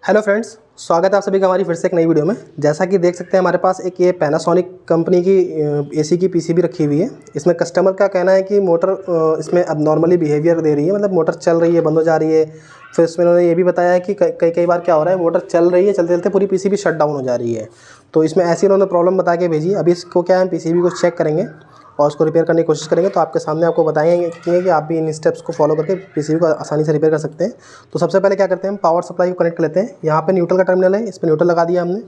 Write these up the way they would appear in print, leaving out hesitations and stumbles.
Hello friends, स्वागत है आप सभी का हमारी फिर से एक नई वीडियो में। जैसा कि देख सकते हैं हमारे पास एक ये पैनासोनिक कंपनी की एसी की पीसीबी रखी हुई है। इसमें कस्टमर का कहना है कि मोटर इसमें अब नॉर्मली बिहेवियर दे रही है, मतलब मोटर चल रही है, बंद हो जा रही है। फिर इसमें उन्होंने ये भी बताया है कि कई बार क्या हो रहा है, मोटर चल रही है, चलते चलते पूरी पीसीबी शट डाउन हो जा रही है। तो इसमें ऐसी उन्होंने प्रॉब्लम बता के भेजी। अभी इसको क्या है, हम पीसीबी को चेक करेंगे और उसको रिपेयर करने की कोशिश करेंगे। तो आपके सामने आपको बताएंगे कि आप भी इन स्टेप्स को फॉलो करके पीसीबी को आसानी से रिपेयर कर सकते हैं। तो सबसे पहले क्या करते हैं, हम पावर सप्लाई को कनेक्ट कर लेते हैं। यहाँ पे न्यूट्रल का टर्मिनल है, इस पर न्यूट्रल लगा दिया हमने।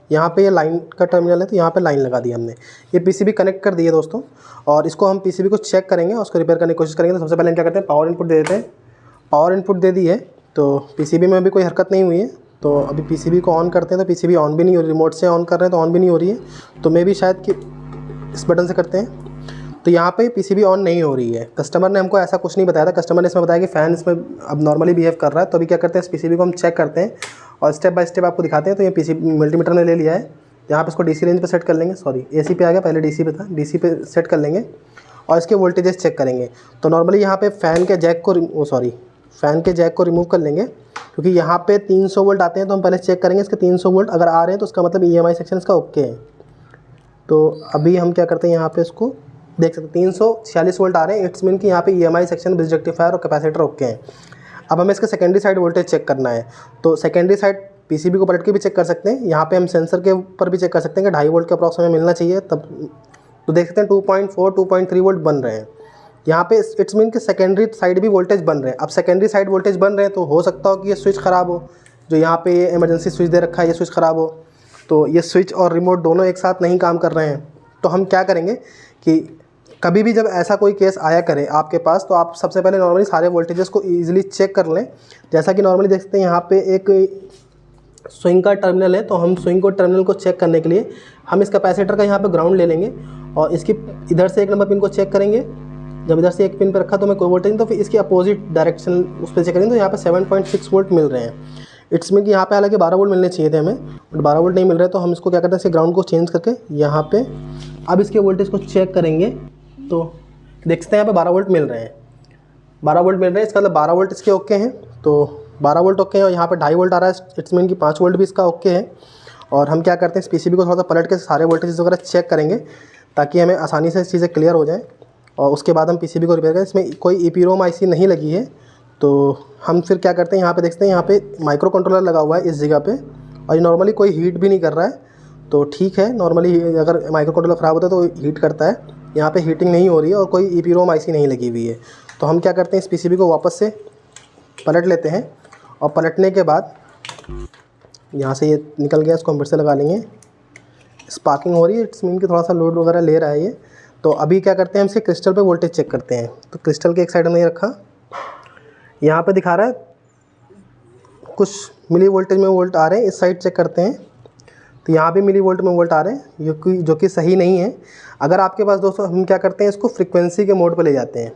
यहाँ पे ये लाइन का टर्मिनल है, तो यहाँ पे लाइन लगा दी हमने। ये पीसीबी कनेक्ट कर दी है दोस्तों, और इसको हम पीसीबी को चेक करेंगे और उसको रिपेयर करने की कोशिश करेंगे। तो सबसे पहले हम क्या करते हैं, पावर इनपुट दे देते हैं। पावर इनपुट दे दी है, तो पीसीबी में अभी कोई हरकत नहीं हुई है। तो अभी पीसीबी को ऑन करते हैं, तो पीसीबी ऑन भी नहीं हो रही। रिमोट से ऑन कर रहे हैं तो ऑन भी नहीं हो रही है। तो मे भी शायद कि इस बटन से करते हैं, तो यहाँ पे पीसीबी ऑन नहीं हो रही है। कस्टमर ने हमको ऐसा कुछ नहीं बताया था। कस्टमर ने इसमें बताया कि फ़ैन इसमें अब नॉर्मली बिहेव कर रहा है। तो अभी क्या करते हैं, इस पीसीबी को हम चेक करते हैं और स्टेप बाय स्टेप आपको दिखाते हैं। तो ये पीसीबी मल्टीमीटर ने ले लिया है। यहाँ पे इसको डीसी रेंज पे सेट कर लेंगे। सॉरी, एसी पे आ गया, पहले डीसी पे था। डीसी पे सेट कर लेंगे और इसके वोल्टेजेस चेक करेंगे। तो नॉर्मली यहाँ पे फ़ैन के जैक को रिमूव कर लेंगे, क्योंकि यहाँ पे 300 वोल्ट आते हैं। तो हम पहले चेक करेंगे इसके 300 वोल्ट अगर आ रहे हैं तो उसका मतलब EMI सेक्शन इसका ओके है। तो अभी हम क्या करते हैं, यहाँ पे इसको देख सकते हैं 346 वोल्ट आ रहे हैं। इट्स मीन कि यहाँ पे EMI सेक्शन, ब्रिज रेक्टिफायर और कैपेसिटर ओके हैं। अब हमें इसका सेकेंडरी साइड वोल्टेज चेक करना है। तो सेकेंडरी साइड पीसीबी को पलट के भी चेक कर सकते हैं। यहाँ पे हम सेंसर के ऊपर भी चेक कर सकते हैं कि 2.5 वोल्ट के अप्रॉक्स हमें मिलना चाहिए तब। तो देख सकते हैं 2.4 2.3 वोल्ट बन रहे हैं यहाँ पे। इट्स मीन कि सेकेंडरी साइड भी वोल्टेज बन रहे हैं। अब सेकेंडरी साइड वोल्टेज बन रहे हैं तो हो सकता हो कि ये स्विच ख़राब हो, जो यहाँ पे ये इमरजेंसी स्विच दे रखा है, ये स्विच ख़राब हो। तो ये स्विच और रिमोट दोनों एक साथ नहीं काम कर रहे हैं। तो हम क्या करेंगे कि कभी भी जब ऐसा कोई केस आया करे आपके पास, तो आप सबसे पहले नॉर्मली सारे वोल्टेजेस को ईजिली चेक कर लें। जैसा कि नॉर्मली देख सकते हैं यहाँ पे एक स्विंग का टर्मिनल है। तो हम स्विंग को टर्मिनल को चेक करने के लिए हम इस कैपेसिटर का यहाँ पे ग्राउंड ले लेंगे और इसकी इधर से 1 नंबर पिन को चेक करेंगे। जब इधर से एक पिन पर रखा तो मैं कोई वोल्टेज नहीं, तो फिर इसकी अपोजिट डायरेक्शन उस पर चेक करेंगे। तो यहाँ पे 7.6 वोल्ट मिल रहे हैं। इट्स मीन कि यहाँ पे हालांकि 12 वोल्ट मिलने चाहिए थे हमें, बट 12 वोल्ट नहीं मिल रहे। तो हम इसको क्या करते हैं, इसके ग्राउंड को चेंज करके यहाँ पे अब इसके वोल्टेज को चेक करेंगे। तो देख सकते हैं यहाँ पे 12 वोल्ट मिल रहे हैं। 12 वोल्ट मिल रहे हैं, इसका मतलब 12 वोल्ट इसके ओके हैं। तो 12 वोल्ट ओके है और यहाँ पे 2.5 वोल्ट आ रहा है। इट्स मीन कि 5 वोल्ट भी इसका ओके है। और हम क्या करते हैं, इस पीसीबी को थोड़ा सा पलट के सारे वोल्टेज वगैरह चेक करेंगे ताकि हमें आसानी से चीज़ें क्लियर हो जाएँ। और उसके बाद हम पीसीबी को रिपेयर करें। इसमें कोई EPROM IC नहीं लगी है। तो हम फिर क्या करते हैं, यहाँ पे देखते हैं यहाँ पे माइक्रो कंट्रोलर लगा हुआ है इस जगह पे, और ये नॉर्मली कोई हीट भी नहीं कर रहा है। तो ठीक है, नॉर्मली अगर माइक्रो कंट्रोलर ख़राब होता है तो हीट करता है। यहाँ पे हीटिंग नहीं हो रही है और कोई EPROM IC नहीं लगी हुई है। तो हम क्या करते हैं, इस पीसीबी को वापस से पलट लेते हैं और पलटने के बाद यहाँ से ये निकल गया, इसको हम फिर से लगा लेंगे। स्पार्किंग हो रही है, इट्स मीन कि थोड़ा सा लोड वगैरह ले रहा है ये। तो अभी क्या करते हैं, हम इसके क्रिस्टल पे वोल्टेज चेक करते हैं। तो क्रिस्टल के एक साइड में ये रखा, यहाँ पे दिखा रहा है कुछ मिली वोल्टेज में वोल्ट आ रहे हैं। इस साइड चेक करते हैं तो यहाँ भी मिली वोल्ट में वोल्ट आ रहे हैं, जो कि सही नहीं है। अगर आपके पास दोस्तों, हम क्या करते हैं, इसको फ्रीक्वेंसी के मोड पे ले जाते हैं।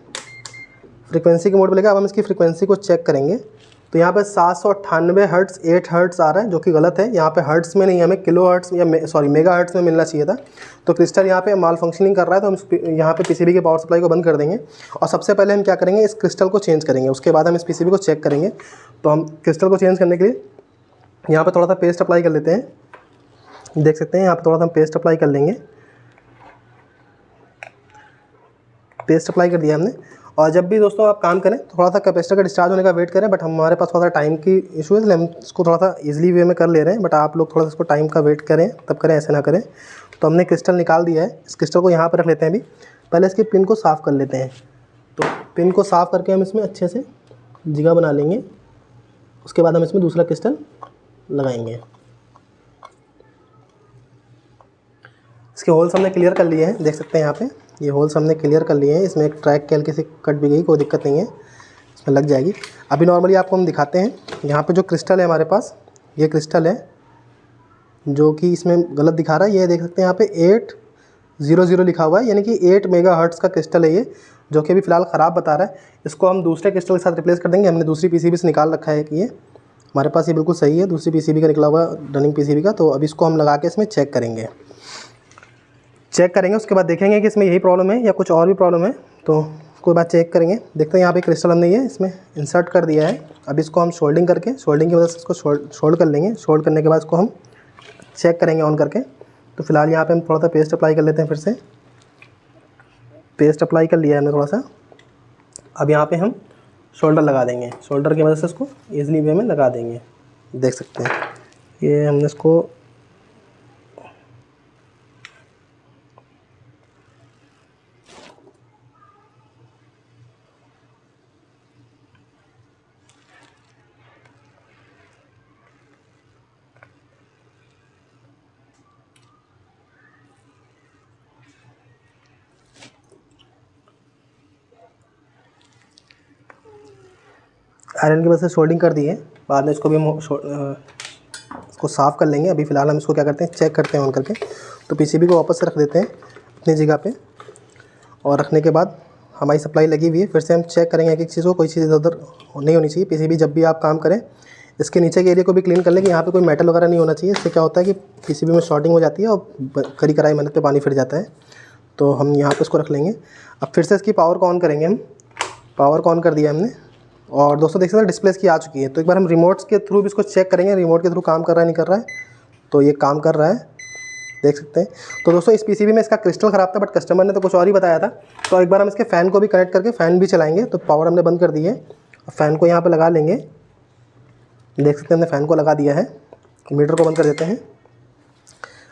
फ्रीक्वेंसी के मोड पे लेकर अब हम इसकी फ्रीक्वेंसी को चेक करेंगे। तो यहाँ पे 798 हर्ट्ज़ 8 हर्ट्ज़ आ रहा है, जो कि गलत है। यहाँ पे हर्ट्ज़ में नहीं, हमें किलो हर्ट्ज़ या मेगा हर्ट्ज़ में मिलना चाहिए था। तो क्रिस्टल यहाँ पे माल फंक्शनिंग कर रहा है। तो हम यहाँ पे पीसीबी के पावर सप्लाई को बंद कर देंगे और सबसे पहले हम क्या करेंगे, इस क्रिस्टल को चेंज करेंगे। उसके बाद हम इस पीसीबी को चेक करेंगे। तो हम क्रिस्टल को चेंज करने के लिए यहाँ पर थोड़ा सा पेस्ट अप्लाई कर लेते हैं। देख सकते हैं यहाँ पर थोड़ा सा हम पेस्ट अप्लाई कर लेंगे। पेस्ट अप्लाई कर दिया हमने। और जब भी दोस्तों आप काम करें, थोड़ा सा कैपेसिटर का डिस्चार्ज होने का वेट करें। बट हमारे पास थोड़ा सा टाइम की इशू है, इसलिए हम इसको थोड़ा सा इजीली वे में कर ले रहे हैं। बट आप लोग थोड़ा सा इसको टाइम का वेट करें तब करें, ऐसे ना करें। तो हमने क्रिस्टल निकाल दिया है। इस क्रिस्टल को यहाँ पर रख लेते हैं। अभी पहले इसकी पिन को साफ़ कर लेते हैं। तो पिन को साफ़ करके हम इसमें अच्छे से जगह बना लेंगे। उसके बाद हम इसमें दूसरा क्रिस्टल लगाएंगे। इसके होल्स हमने क्लियर कर लिए हैं, देख सकते हैं यहाँ पे ये होल्स हमने क्लियर कर लिए हैं। इसमें एक ट्रैक के हल्की सी कट भी गई, कोई दिक्कत नहीं है, इसमें लग जाएगी। अभी नॉर्मली आपको हम दिखाते हैं, यहाँ पे जो क्रिस्टल है हमारे पास, ये क्रिस्टल है जो कि इसमें गलत दिखा रहा है। ये देख सकते हैं यहाँ पे 800 लिखा हुआ है, यानी कि 8 मेगा हर्ट्ज़ का क्रिस्टल है ये, जो कि अभी फ़िलहाल ख़राब बता रहा है। इसको हम दूसरे क्रिस्टल के साथ रिप्लेस कर देंगे। हमने दूसरी पीसीबी से निकाल रखा है कि ये हमारे पास ये बिल्कुल सही है, दूसरी पीसीबी का निकला हुआ रनिंग पीसीबी का। तो अभी इसको हम लगा के इसमें चेक करेंगे। उसके बाद देखेंगे कि इसमें यही प्रॉब्लम है या कुछ और भी प्रॉब्लम है। तो कोई बात चेक करेंगे, देखते हैं यहाँ पे क्रिस्टल हमने ये इसमें इंसर्ट कर दिया है। अब इसको हम सोल्डिंग करके, सोल्डिंग की मदद से इसको सोल्ड कर लेंगे। सोल्ड करने के बाद इसको हम चेक करेंगे ऑन करके। तो फिलहाल यहाँ पे हम थोड़ा सा पेस्ट अप्लाई कर लेते हैं। फिर से पेस्ट अप्लाई कर लिया है हमने थोड़ा सा। अब यहाँ पे हम शोल्डर लगा देंगे, शोल्डर की मदद से इसको ईजिली वे में लगा देंगे। देख सकते हैं ये हमने इसको आयरन की वजह से सोल्डिंग कर दी है। बाद में इसको भी हम इसको साफ़ कर लेंगे। अभी फ़िलहाल हम इसको क्या करते हैं, चेक करते हैं ऑन करके। तो पीसीबी को वापस से रख देते हैं अपनी जगह पे, और रखने के बाद हमारी सप्लाई लगी हुई है। फिर से हम चेक करेंगे एक एक चीज़ को, कोई चीज़ इधर नहीं होनी चाहिए। पीसीबी जब भी आप काम करें इसके नीचे के एरिया को भी क्लीन कर लें कि यहाँ पे कोई मेटल वगैरह नहीं होना चाहिए। इससे क्या होता है कि पीसीबी में शॉर्टिंग हो जाती है और करी कराई मेहनत पे पानी फिर जाता है। तो हम यहाँ पे इसको रख लेंगे। अब फिर से इसकी पावर को ऑन करेंगे हम। पावर को ऑन कर दिया हमने, और दोस्तों देख सकते हैं डिस्प्ले की आ चुकी है। तो एक बार हम रिमोट्स के थ्रू भी इसको चेक करेंगे, रिमोट के थ्रू काम कर रहा है नहीं कर रहा है। तो ये काम कर रहा है, देख सकते हैं। तो दोस्तों इस पीसीबी में इसका क्रिस्टल ख़राब था, बट कस्टमर ने तो कुछ और ही बताया था। तो एक बार हम इसके फ़ैन को भी कनेक्ट करके फ़ैन भी चलाएंगे। तो पावर हमने बंद कर दी है, फ़ैन को यहाँ पर लगा लेंगे। देख सकते हैं हमने फ़ैन को लगा दिया है। मीटर को बंद कर देते हैं,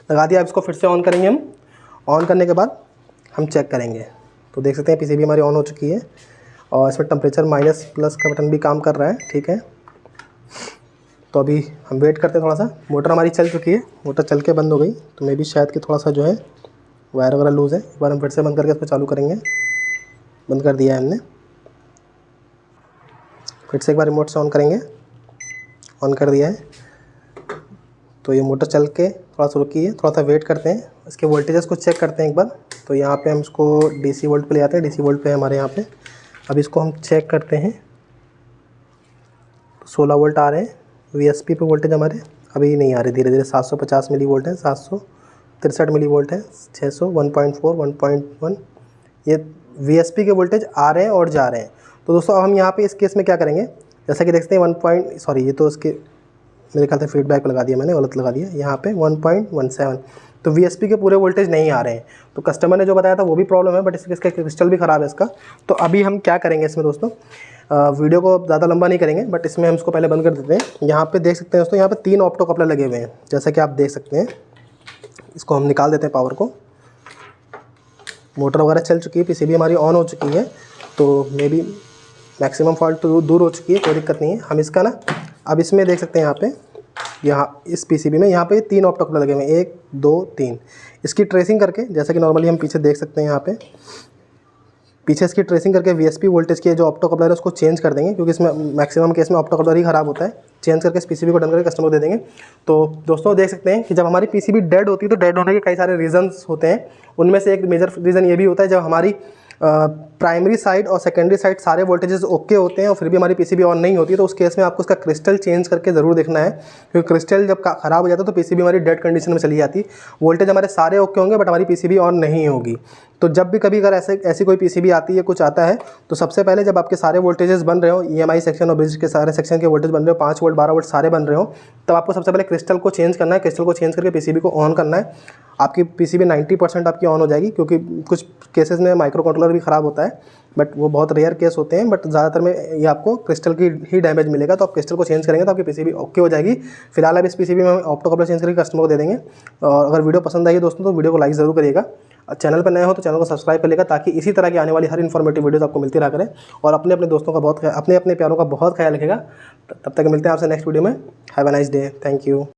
लगा दिया। अब इसको फिर से ऑन करेंगे हम। ऑन करने के बाद हम चेक करेंगे। तो देख सकते हैं पीसीबी हमारी ऑन हो चुकी है, और इसमें टेम्परेचर माइनस प्लस का बटन भी काम कर रहा है, ठीक है। तो अभी हम वेट करते हैं थोड़ा सा। मोटर हमारी चल चुकी है, मोटर चल के बंद हो गई। तो मे भी शायद कि थोड़ा सा जो है वायर वगैरह लूज़ है। एक बार हम फिर से बंद करके इसको चालू करेंगे। बंद कर दिया है हमने। फिर से एक बार रिमोट से ऑन करेंगे। ऑन कर दिया है। तो ये मोटर चल के थोड़ा सा रुकी है, थोड़ा सा वेट करते हैं। इसके वोल्टेजेस को चेक करते हैं एक बार। तो यहाँ पे हम इसको डीसी वोल्ट पे ले आते हैं। डीसी वोल्ट पे हमारे यहाँ पे अब इसको हम चेक करते हैं। 16 वोल्ट आ रहे हैं। वीएसपी पे वोल्टेज हमारे अभी नहीं आ रहे, धीरे धीरे 750 मिली वोल्ट है, 763 मिली वोल्ट है, 600, 1.4, 1.1, ये वीएसपी के वोल्टेज आ रहे हैं और जा रहे हैं। तो दोस्तों अब हम यहाँ पे इस केस में क्या करेंगे, जैसा कि देखते हैं ये तो इसके मेरे ख्याल से फीडबैक लगा दिया मैंने, गलत लगा दिया। यहाँ पे 1.17, तो वीएसपी के पूरे वोल्टेज नहीं आ रहे हैं। तो कस्टमर ने जो बताया था वो भी प्रॉब्लम है, बट इसका क्रिस्टल भी ख़राब है इसका। तो अभी हम क्या करेंगे इसमें दोस्तों, वीडियो को ज़्यादा लंबा नहीं करेंगे, बट इसमें हम इसको पहले बंद कर देते हैं। यहाँ पे देख सकते हैं दोस्तों, यहाँ पे 3 ऑप्टो कपलर लगे हुए हैं, जैसा कि आप देख सकते हैं। इसको हम निकाल देते हैं पावर को। मोटर वगैरह चल चुकी है, पीसीबी हमारी ऑन हो चुकी है। तो मे बी मैक्सिमम फॉल्ट तो दूर हो चुकी है, कोई दिक्कत नहीं है। हम इसका ना अब इसमें देख सकते हैं यहाँ इस पीसीबी में यहाँ पे 3 ऑप्टो कपलर लगे हुए हैं, 1 2 3। इसकी ट्रेसिंग करके, जैसा कि नॉर्मली हम पीछे देख सकते हैं, यहाँ पे पीछे इसकी ट्रेसिंग करके वीएसपी वोल्टेज के जो ऑप्टो कपलर है उसको चेंज कर देंगे, क्योंकि इसमें मैक्सिमम केस में ऑप्टो कपलर ही ख़राब होता है। चेंज करके इस पीसीबी को डन करके कस्टमर को दे देंगे। तो दोस्तों देख सकते हैं कि जब हमारी पीसीबी डेड होती है तो डेड होने के कई सारे रीजंस होते हैं। उनमें से एक मेजर रीज़न ये भी होता है, जब हमारी प्राइमरी साइड और सेकेंडरी साइड सारे वोल्टेजेस ओके होते हैं और फिर भी हमारी पीसीबी ऑन नहीं होती है, तो उस केस में आपको इसका क्रिस्टल चेंज करके ज़रूर देखना है, क्योंकि क्रिस्टल जब ख़राब हो जाता है तो पीसीबी हमारी डेड कंडीशन में चली जाती है। वोल्टेज हमारे सारे ओके होंगे बट हमारी पीसीबी ऑन नहीं होगी। तो जब भी कभी अगर ऐसी कोई पीसीबी आती है, कुछ आता है, तो सबसे पहले जब आपके सारे वोल्टेजेस बन रहे हो, ईएमआई सेक्शन और ब्रिज के सारे सेक्शन के वोल्टेज बन रहे हो, 5 वोल्ट 12 वोल्ट सारे बन रहे हो, तब आपको सबसे पहले क्रिस्टल को चेंज करना है। क्रिस्टल को चेंज करके पीसीबी को ऑन करना है। आपकी पीसीबी 90% आपकी ऑन हो जाएगी, क्योंकि कुछ केसेस में माइक्रो कंट्रोलर भी ख़राब होता है, बट वो बहुत रेयर केस होते हैं। बट ज़्यादातर में ये आपको क्रिस्टल की ही डैमेज मिलेगा। तो आप क्रिस्टल को चेंज करेंगे तो आपकी पीसीबी ओके हो जाएगी। फिलहाल अब इस पीसीबी में ऑप्टो कपलर चेंज करके कस्टमर को दे देंगे। और अगर वीडियो पसंद आई दोस्तों तो वीडियो को लाइक ज़रूर करिएगा। चैनल पर नए हो तो चैनल को सब्सक्राइब कर लेगा, ताकि इसी तरह की आने वाली हर इन्फॉर्मेटिव वीडियोस आपको मिलती रहा करें। और अपने दोस्तों का अपने प्यारों का बहुत ख्याल रखेगा। तब तक मिलते हैं आपसे नेक्स्ट वीडियो में। Have a nice day. Thank you.